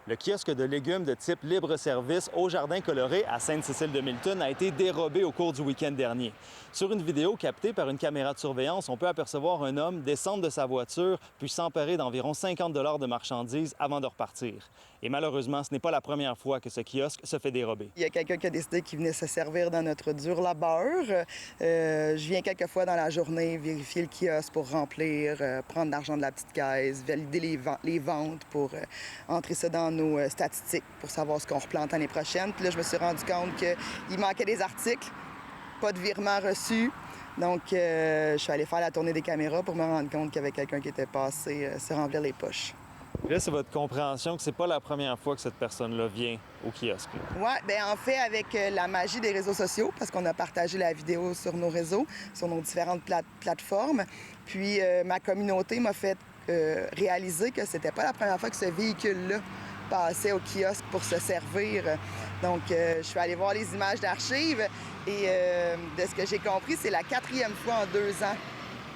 Le kiosque de légumes de type libre-service au Jardin coloré à Sainte-Cécile-de-Milton a été dérobé au cours du week-end dernier. Sur une vidéo captée par une caméra de surveillance, on peut apercevoir un homme descendre de sa voiture puis s'emparer d'environ 50 $ de marchandises avant de repartir. Et malheureusement, ce n'est pas la première fois que ce kiosque se fait dérober. Il y a quelqu'un qui a décidé qu'il venait se servir dans notre dur labeur. Je viens quelques fois dans la journée vérifier le kiosque pour remplir, prendre l'argent de la petite caisse, valider les ventes pour entrer ça dans nos statistiques pour savoir ce qu'on replante l'année prochaine. Puis là, je me suis rendu compte qu'il manquait des articles, pas de virement reçu. Donc, je suis allée faire la tournée des caméras pour me rendre compte qu'il y avait quelqu'un qui était passé se remplir les poches. Là, c'est votre compréhension que c'est pas la première fois que cette personne-là vient au kiosque. Oui, bien en fait, avec la magie des réseaux sociaux, parce qu'on a partagé la vidéo sur nos réseaux, sur nos différentes plateformes, puis ma communauté m'a fait réaliser que c'était pas la première fois que ce véhicule-là passait au kiosque pour se servir. Donc, je suis allée voir les images d'archives et de ce que j'ai compris, c'est la 4e fois en 2 ans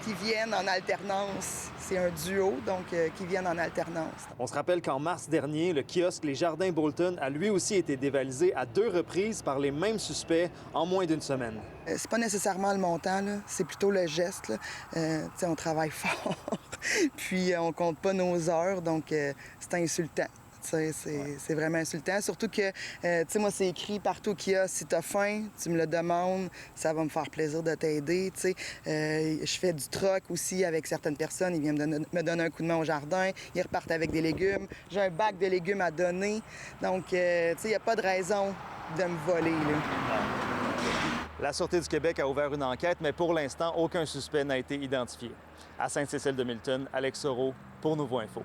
qui viennent en alternance. C'est un duo, donc qui viennent en alternance. On se rappelle qu'en mars dernier, le kiosque Les Jardins Bolton a lui aussi été dévalisé à 2 reprises par les mêmes suspects en moins d'1 semaine. C'est pas nécessairement le montant, là. C'est plutôt le geste. Là. On travaille fort, puis on compte pas nos heures, donc c'est insultant. C'est vraiment insultant. Surtout que, moi, c'est écrit partout qu'il y a, si tu as faim, tu me le demandes, ça va me faire plaisir de t'aider. Je fais du troc aussi avec certaines personnes. Ils viennent me donner un coup de main au jardin. Ils repartent avec des légumes. J'ai un bac de légumes à donner. Donc, il n'y a pas de raison de me voler. Là. La Sûreté du Québec a ouvert une enquête, mais pour l'instant, aucun suspect n'a été identifié. À Sainte-Cécile-de-Milton, Alex Soro pour Nouveau Info.